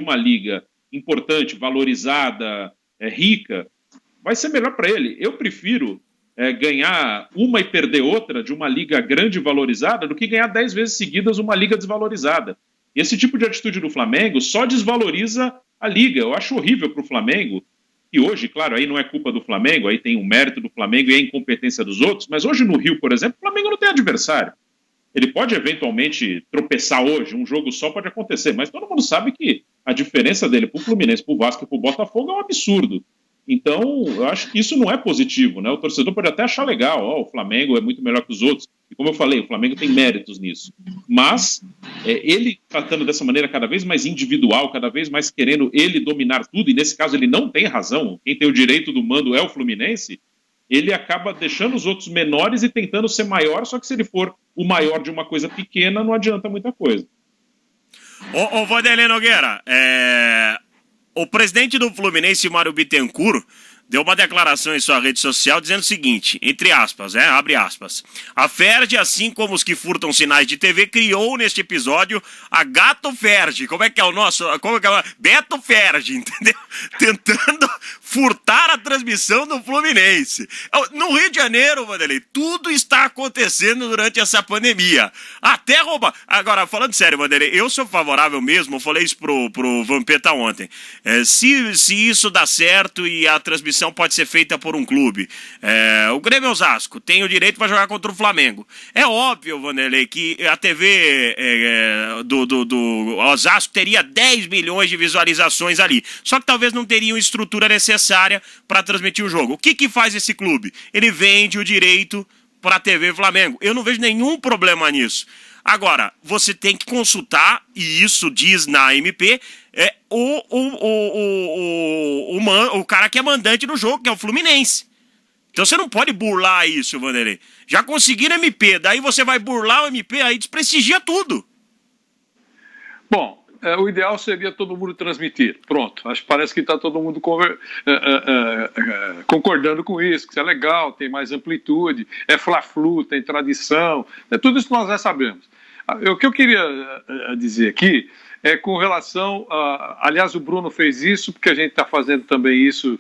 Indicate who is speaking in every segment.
Speaker 1: uma liga importante, valorizada, rica, vai ser melhor para ele. Eu prefiro ganhar uma e perder outra de uma liga grande e valorizada do que ganhar 10 vezes seguidas uma liga desvalorizada. Esse tipo de atitude do Flamengo só desvaloriza a liga. Eu acho horrível para o Flamengo, e hoje, claro, aí não é culpa do Flamengo, aí tem o mérito do Flamengo e a incompetência dos outros, mas hoje no Rio, por exemplo, o Flamengo não tem adversário. Ele pode eventualmente tropeçar hoje, um jogo só pode acontecer, mas todo mundo sabe que a diferença dele para o Fluminense, para o Vasco e para o Botafogo é um absurdo. Então, eu acho que isso não é positivo, né? O torcedor pode até achar legal, o Flamengo é muito melhor que os outros. E como eu falei, o Flamengo tem méritos nisso. Mas ele tratando dessa maneira cada vez mais individual, cada vez mais querendo ele dominar tudo, e nesse caso ele não tem razão, quem tem o direito do mando é o Fluminense, ele acaba deixando os outros menores e tentando ser maior, só que se ele for o maior de uma coisa pequena, não adianta muita coisa.
Speaker 2: Ô Vanderlei Nogueira, o presidente do Fluminense, Mário Bittencourt, deu uma declaração em sua rede social dizendo o seguinte, entre aspas, abre aspas, a Ferdi, assim como os que furtam sinais de TV, criou neste episódio a Gato Ferdi, como é que é o nosso, Beto Ferdi, entendeu? Tentando furtar a transmissão do Fluminense. No Rio de Janeiro, Vanderlei, tudo está acontecendo durante essa pandemia, até roubar. Agora, falando sério, Vanderlei, eu sou favorável mesmo, eu falei isso pro Vampeta ontem, se isso dá certo e a transmissão pode ser feita por um clube. O Grêmio Osasco tem o direito para jogar contra o Flamengo. É óbvio, Vanderlei, que a TV do Osasco teria 10 milhões de visualizações ali. Só que talvez não teriam estrutura necessária para transmitir o jogo. O que faz esse clube? Ele vende o direito para a TV Flamengo. Eu não vejo nenhum problema nisso. Agora, você tem que consultar, e isso diz na MP, o cara que é mandante no jogo, que é o Fluminense. Então você não pode burlar isso, Vanderlei. Já conseguiram MP, daí você vai burlar o MP, aí desprestigia tudo.
Speaker 3: Bom, o ideal seria todo mundo transmitir. Pronto, acho que parece que está todo mundo concordando com isso, que isso é legal, tem mais amplitude, é Fla-Flu, tem tradição, tudo isso nós já sabemos. O que eu queria dizer aqui é com relação aliás, o Bruno fez isso, porque a gente está fazendo também isso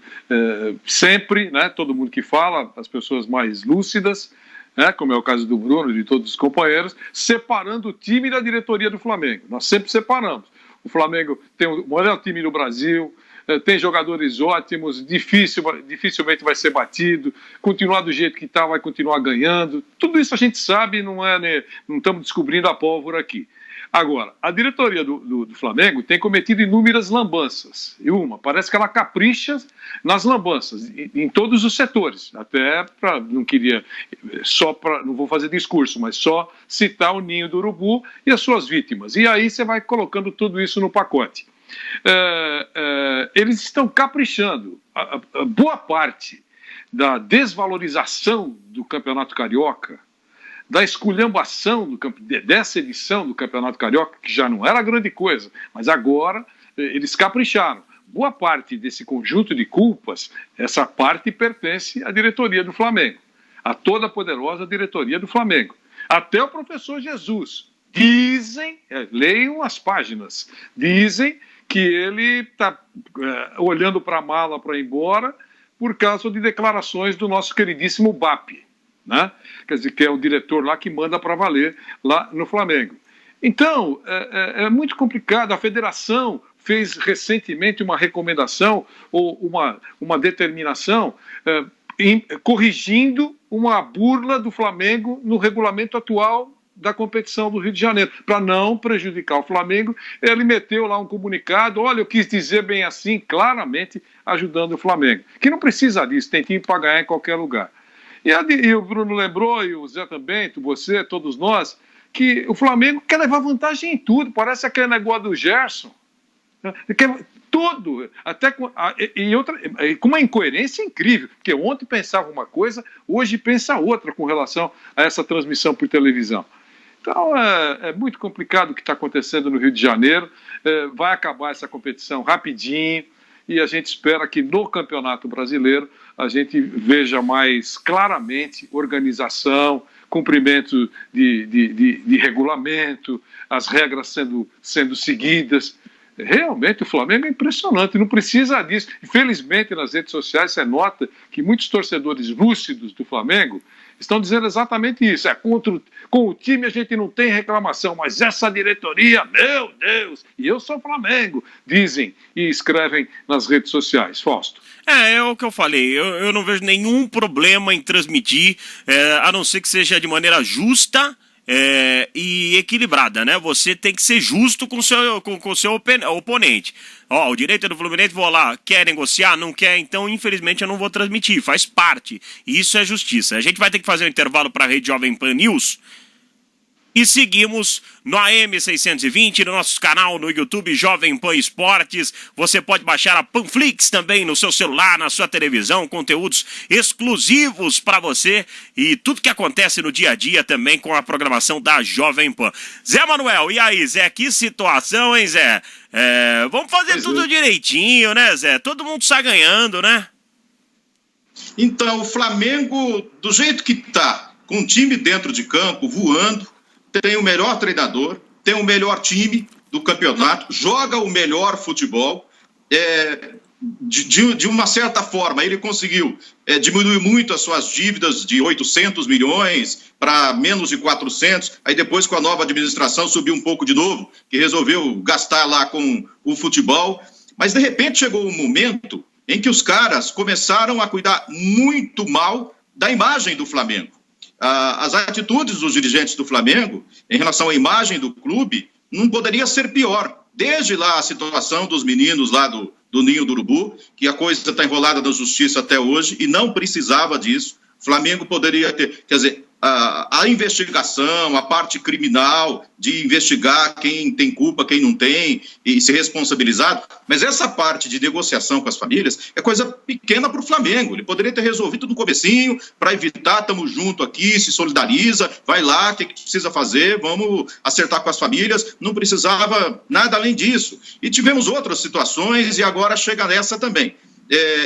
Speaker 3: sempre, né? Todo mundo que fala, as pessoas mais lúcidas, né? Como é o caso do Bruno e de todos os companheiros, separando o time da diretoria do Flamengo. Nós sempre separamos. O Flamengo tem o maior time do Brasil, tem jogadores ótimos, dificilmente vai ser batido, continuar do jeito que está, vai continuar ganhando. Tudo isso a gente sabe, não estamos descobrindo a pólvora aqui. Agora, a diretoria do Flamengo tem cometido inúmeras lambanças. E parece que ela capricha nas lambanças, em todos os setores. Até não vou fazer discurso, mas só citar o Ninho do Urubu e as suas vítimas. E aí você vai colocando tudo isso no pacote. Eles estão caprichando. A boa parte da desvalorização do Campeonato Carioca, da esculhambação dessa edição do Campeonato Carioca, que já não era grande coisa, mas agora eles capricharam. Boa parte desse conjunto de culpas, essa parte pertence à diretoria do Flamengo, a toda poderosa diretoria do Flamengo. Até o professor Jesus. Dizem, leiam as páginas, dizem que ele está olhando para a mala para ir embora por causa de declarações do nosso queridíssimo BAP. Né? Quer dizer, que é o diretor lá que manda para valer lá no Flamengo. Então, é muito complicado. A federação fez recentemente uma recomendação ou uma determinação corrigindo uma burla do Flamengo no regulamento atual da competição do Rio de Janeiro, para não prejudicar o Flamengo. Ele meteu lá um comunicado, olha, eu quis dizer bem assim, claramente ajudando o Flamengo, que não precisa disso, tem time para ganhar em qualquer lugar. E o Bruno lembrou, e o Zé também, você, todos nós, que o Flamengo quer levar vantagem em tudo. Parece aquele negócio do Gerson. Quer tudo. Até com uma incoerência incrível. Porque ontem pensava uma coisa, hoje pensa outra com relação a essa transmissão por televisão. Então, é muito complicado o que está acontecendo no Rio de Janeiro. Vai acabar essa competição rapidinho. E a gente espera que no Campeonato Brasileiro a gente veja mais claramente organização, cumprimento de regulamento, as regras sendo seguidas. Realmente, o Flamengo é impressionante, não precisa disso. Infelizmente, nas redes sociais, você nota que muitos torcedores lúcidos do Flamengo estão dizendo exatamente isso. Com o time a gente não tem reclamação, mas essa diretoria, meu Deus, e eu sou Flamengo, dizem e escrevem nas redes sociais. Fausto.
Speaker 2: É o que eu falei, eu não vejo nenhum problema em transmitir, a não ser que seja de maneira justa e equilibrada, né? Você tem que ser justo com o seu oponente. Ó, o direito é do Fluminense, vou lá, quer negociar, não quer, então infelizmente eu não vou transmitir, faz parte. E isso é justiça. A gente vai ter que fazer um intervalo para a Rede Jovem Pan News. E seguimos no AM 620, no nosso canal no YouTube Jovem Pan Esportes. Você pode baixar a Panflix também no seu celular, na sua televisão, conteúdos exclusivos para você e tudo que acontece no dia a dia também com a programação da Jovem Pan. Zé Manuel, e aí, Zé? Que situação, hein, Zé? Vamos fazer tudo direitinho, né, Zé? Todo mundo sai ganhando, né?
Speaker 4: Então, o Flamengo, do jeito que tá, com o time dentro de campo, voando, tem o melhor treinador, tem o melhor time do campeonato, joga o melhor futebol. De uma certa forma, ele conseguiu diminuir muito as suas dívidas de 800 milhões para menos de 400. Aí depois, com a nova administração, subiu um pouco de novo, que resolveu gastar lá com o futebol. Mas, de repente, chegou um momento em que os caras começaram a cuidar muito mal da imagem do Flamengo. As atitudes dos dirigentes do Flamengo em relação à imagem do clube não poderia ser pior. Desde lá a situação dos meninos lá do Ninho do Urubu, que a coisa está enrolada na justiça até hoje e não precisava disso. O Flamengo poderia ter, quer dizer, a investigação, a parte criminal de investigar quem tem culpa, quem não tem e ser responsabilizado, mas essa parte de negociação com as famílias é coisa pequena para o Flamengo. Ele poderia ter resolvido no comecinho para evitar, estamos junto aqui, se solidariza, vai lá, o que precisa fazer, vamos acertar com as famílias, não precisava nada além disso. E tivemos outras situações e agora chega nessa também.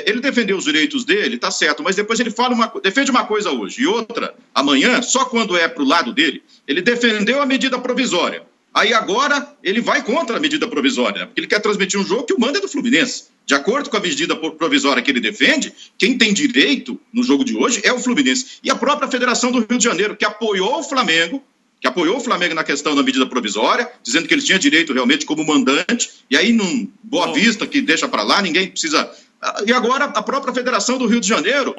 Speaker 4: Ele defendeu os direitos dele, tá certo, mas depois ele defende uma coisa hoje e outra amanhã, só quando é pro lado dele. Ele defendeu a medida provisória. Aí agora ele vai contra a medida provisória, né? Porque ele quer transmitir um jogo que o manda é do Fluminense. De acordo com a medida provisória que ele defende, quem tem direito no jogo de hoje é o Fluminense. E a própria Federação do Rio de Janeiro, que apoiou o Flamengo na questão da medida provisória, dizendo que ele tinha direito realmente como mandante, e aí num Boa Vista que deixa para lá, ninguém precisa. E agora a própria Federação do Rio de Janeiro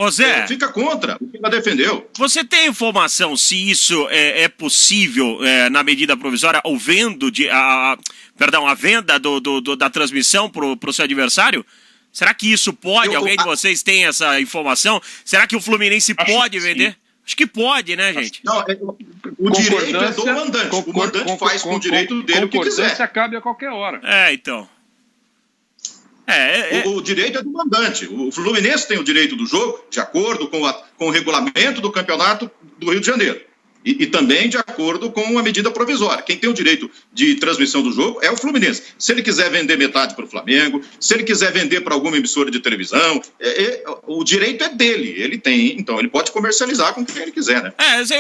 Speaker 4: fica contra o que ela defendeu.
Speaker 2: Você tem informação se isso é possível na medida provisória, ou a venda da transmissão para o seu adversário? Será que isso pode? Alguém de vocês tem essa informação? Será que o Fluminense pode vender? Sim. Acho que pode, né, gente?
Speaker 4: Não, o direito é do mandante. O mandante faz com o direito dele o que quiser.
Speaker 3: Concordância cabe a qualquer hora.
Speaker 2: Então.
Speaker 4: O direito é do mandante. O Fluminense tem o direito do jogo, de acordo com o regulamento do campeonato do Rio de Janeiro. E também de acordo com a medida provisória. Quem tem o direito de transmissão do jogo é o Fluminense. Se ele quiser vender metade para o Flamengo, se ele quiser vender para alguma emissora de televisão, o direito é dele. Ele tem, então ele pode comercializar com quem ele quiser, né?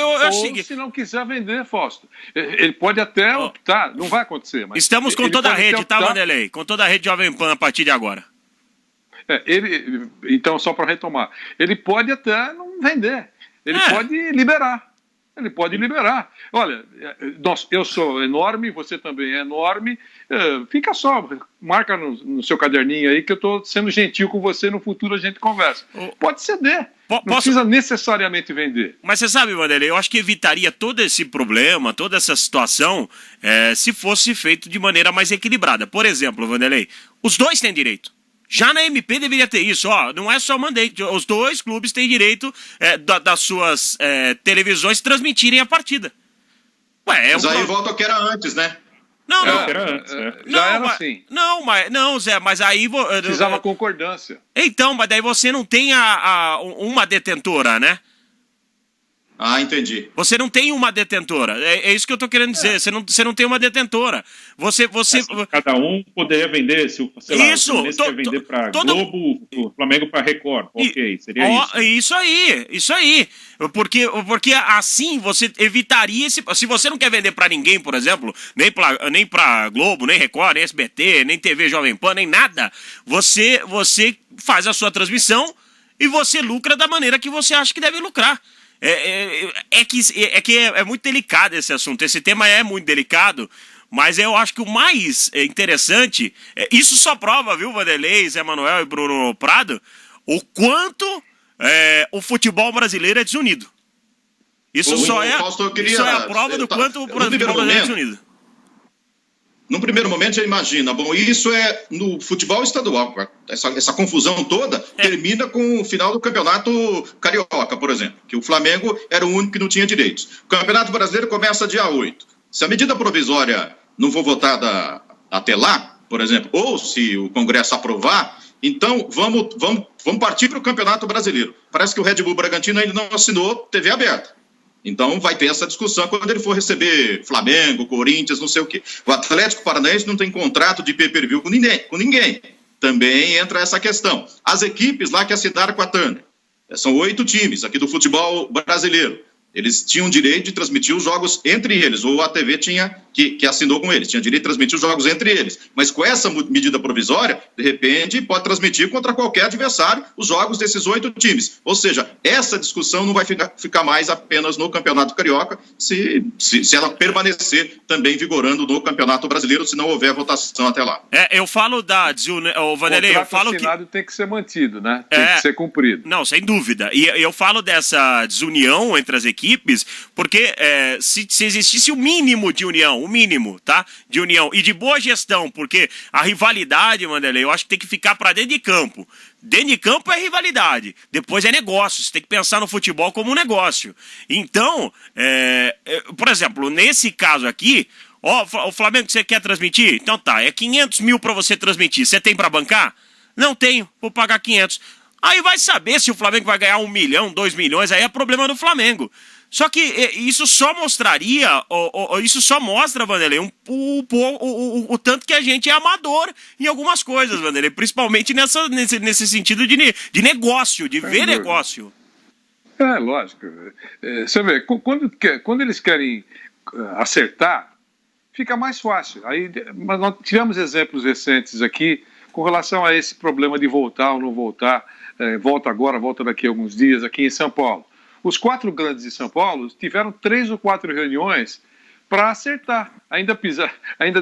Speaker 3: Ou se não quiser vender, Fausto, ele pode até optar, não vai acontecer. Mas
Speaker 2: estamos com toda a rede, tá, Vanderlei? Com toda a rede Jovem Pan a partir de agora.
Speaker 3: Então, só para retomar, ele pode até não vender, ele pode liberar. Ele pode liberar. Olha, eu sou enorme, você também é enorme. Fica só, marca no seu caderninho aí que eu estou sendo gentil com você, no futuro a gente conversa. Pode ceder, não precisa necessariamente vender.
Speaker 2: Mas você sabe, Vanderlei, eu acho que evitaria todo esse problema, toda essa situação, se fosse feito de maneira mais equilibrada. Por exemplo, Vanderlei, os dois têm direito. Já na MP deveria ter isso, não é só mandante, os dois clubes têm direito das suas televisões transmitirem a partida.
Speaker 4: Mas aí volta ao que era antes, né?
Speaker 2: Não,
Speaker 3: era antes, já era assim.
Speaker 2: Não, Zé, mas aí...
Speaker 3: Precisava concordância.
Speaker 2: Então, mas daí você não tem uma detentora, né?
Speaker 4: Ah, entendi.
Speaker 2: Você não tem uma detentora. É isso que eu tô querendo dizer. Você não tem uma detentora. Você...
Speaker 1: Cada um poderia vender, se o Fluminense quer vender para Globo, o Flamengo para Record. Ok, seria isso.
Speaker 2: Isso aí. Porque assim você evitaria esse... Se você não quer vender para ninguém, por exemplo, nem para Globo, nem Record, nem SBT, nem TV Jovem Pan, nem nada, você faz a sua transmissão e você lucra da maneira que você acha que deve lucrar. É muito delicado esse assunto. Esse tema é muito delicado, mas eu acho que o mais interessante, isso só prova, viu, Vanderlei, Zé Manuel e Bruno Prado, o quanto o futebol brasileiro é desunido. Isso só é a prova do quanto o futebol brasileiro é desunido.
Speaker 4: Num primeiro momento, você imagina, bom, isso é no futebol estadual, essa confusão toda termina com o final do campeonato carioca, por exemplo, que o Flamengo era o único que não tinha direitos. O campeonato brasileiro começa dia 8. Se a medida provisória não for votada até lá, por exemplo, ou se o Congresso aprovar, então vamos partir para o campeonato brasileiro. Parece que o Red Bull Bragantino ainda não assinou TV aberta. Então vai ter essa discussão quando ele for receber Flamengo, Corinthians, não sei o quê. O Atlético Paranaense não tem contrato de pay-per-view com ninguém. Também entra essa questão. As equipes lá que assinaram com a Turner, são 8 times aqui do futebol brasileiro. Eles tinham direito de transmitir os jogos entre eles, ou a TV tinha que assinou com eles, tinha direito de transmitir os jogos entre eles. Mas com essa medida provisória, de repente, pode transmitir contra qualquer adversário os jogos desses 8 times. Ou seja, essa discussão não vai ficar mais apenas no Campeonato Carioca, se ela permanecer também vigorando no Campeonato Brasileiro, se não houver votação até lá.
Speaker 2: Eu falo o Vanderlei, eu falo
Speaker 3: que tem que ser mantido, né? Tem que ser cumprido.
Speaker 2: Não, sem dúvida. E eu falo dessa desunião entre as equipes, porque se existisse o mínimo de união, tá? De união e de boa gestão, porque a rivalidade, Vanderlei, eu acho que tem que ficar para dentro de campo. Dentro de campo é rivalidade, depois é negócio, você tem que pensar no futebol como um negócio. Então, por exemplo, nesse caso aqui, o Flamengo que você quer transmitir? Então tá, é 500 mil para você transmitir, você tem para bancar? Não tenho, vou pagar 500. Aí vai saber se o Flamengo vai ganhar 1 milhão, 2 milhões, aí é problema do Flamengo. Só que isso só mostraria, isso só mostra, Vanderlei, o tanto que a gente é amador em algumas coisas, Vanderlei, principalmente nesse sentido de negócio, de ver negócio.
Speaker 3: Lógico. Você vê, quando eles querem acertar, fica mais fácil. Mas nós tivemos exemplos recentes aqui com relação a esse problema de voltar ou não voltar, volta agora, volta daqui a alguns dias aqui em São Paulo. Os 4 grandes de São Paulo tiveram 3 ou 4 reuniões para acertar. Ainda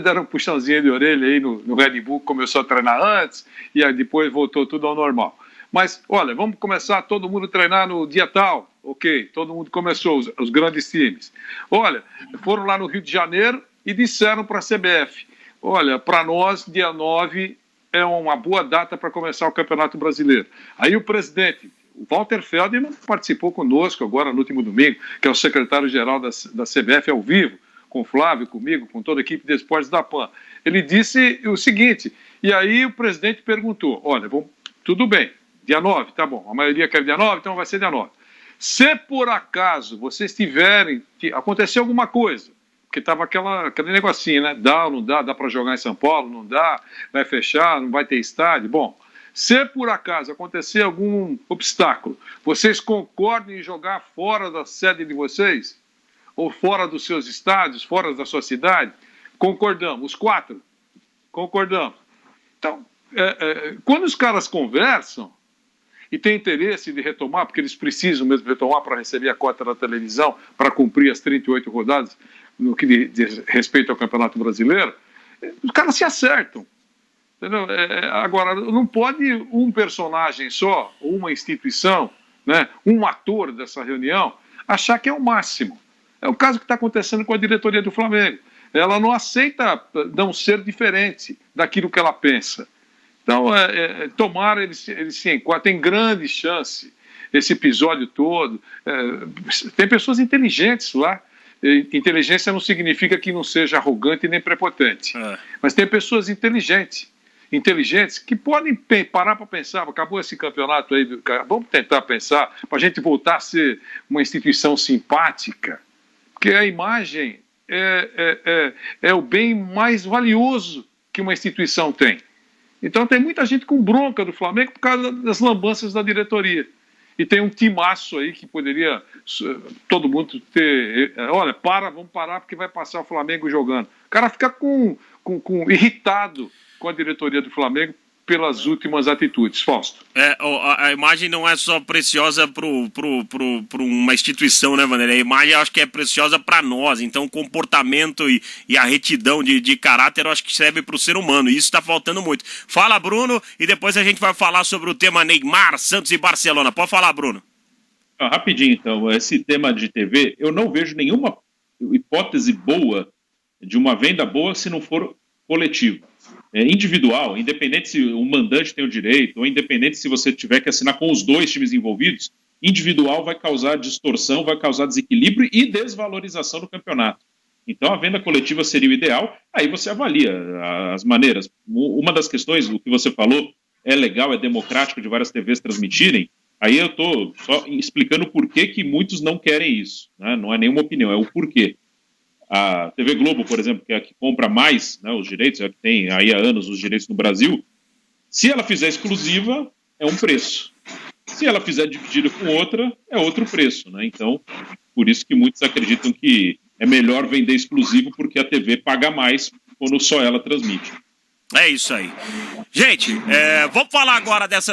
Speaker 3: deram um puxãozinho de orelha aí no Red Bull, começou a treinar antes e aí depois voltou tudo ao normal. Mas, olha, vamos começar todo mundo a treinar no dia tal. Ok, todo mundo começou, os grandes times. Olha, foram lá no Rio de Janeiro e disseram para a CBF, olha, para nós, dia 9 é uma boa data para começar o Campeonato Brasileiro. Aí o presidente... O Walter Feldman participou conosco agora no último domingo, que é o secretário-geral da CBF ao vivo, com o Flávio, comigo, com toda a equipe de esportes da PAN. Ele disse o seguinte, e aí o presidente perguntou, olha, tudo bem, dia 9, tá bom, a maioria quer dia 9, então vai ser dia 9. Se por acaso vocês tiverem, acontecer alguma coisa, porque estava aquele negocinho, né, dá ou não dá para jogar em São Paulo, não dá, vai fechar, não vai ter estádio, bom... Se por acaso acontecer algum obstáculo, vocês concordam em jogar fora da sede de vocês? Ou fora dos seus estádios, fora da sua cidade? Concordamos, os 4. Concordamos. Então, quando os caras conversam e têm interesse de retomar, porque eles precisam mesmo retomar para receber a cota da televisão, para cumprir as 38 rodadas no que diz respeito ao Campeonato Brasileiro, os caras se acertam. Entendeu? Agora, não pode um personagem só, ou uma instituição, né, um ator dessa reunião, achar que é o máximo. É o caso que está acontecendo com a diretoria do Flamengo. Ela não aceita não ser diferente daquilo que ela pensa. Então, tomara eles se enquadram. Tem grande chance, esse episódio todo. Tem pessoas inteligentes lá. Inteligência não significa que não seja arrogante nem prepotente. Mas tem pessoas inteligentes inteligentes que podem parar para pensar, acabou esse campeonato aí, vamos tentar pensar para a gente voltar a ser uma instituição simpática, porque a imagem é o bem mais valioso que uma instituição tem. Então tem muita gente com bronca do Flamengo por causa das lambanças da diretoria. E tem um timaço aí que poderia todo mundo ter... Olha, vamos parar porque vai passar o Flamengo jogando. O cara fica irritado com a diretoria do Flamengo pelas últimas atitudes. Fausto.
Speaker 2: A imagem não é só preciosa para uma instituição, né, Vanderlei? A imagem eu acho que é preciosa para nós. Então, o comportamento e a retidão de caráter eu acho que serve para o ser humano. E isso está faltando muito. Fala, Bruno, e depois a gente vai falar sobre o tema Neymar, Santos e Barcelona. Pode falar, Bruno.
Speaker 1: Rapidinho, então. Esse tema de TV, eu não vejo nenhuma hipótese boa de uma venda boa se não for coletivo. Individual, independente se o mandante tem o direito, ou independente se você tiver que assinar com os dois times envolvidos, individual vai causar distorção, vai causar desequilíbrio e desvalorização do campeonato. Então a venda coletiva seria o ideal, aí você avalia as maneiras. Uma das questões, o que você falou, é legal, é democrático de várias TVs transmitirem, aí eu estou só explicando por que muitos não querem isso, né? Não é nenhuma opinião, é o porquê. A TV Globo, por exemplo, que é a que compra mais, né, os direitos, é a que tem aí há anos os direitos no Brasil, se ela fizer exclusiva, é um preço. Se ela fizer dividida com outra, é outro preço, né? Então, por isso que muitos acreditam que é melhor vender exclusivo porque a TV paga mais quando só ela transmite.
Speaker 2: É isso aí. Gente, vamos falar agora dessas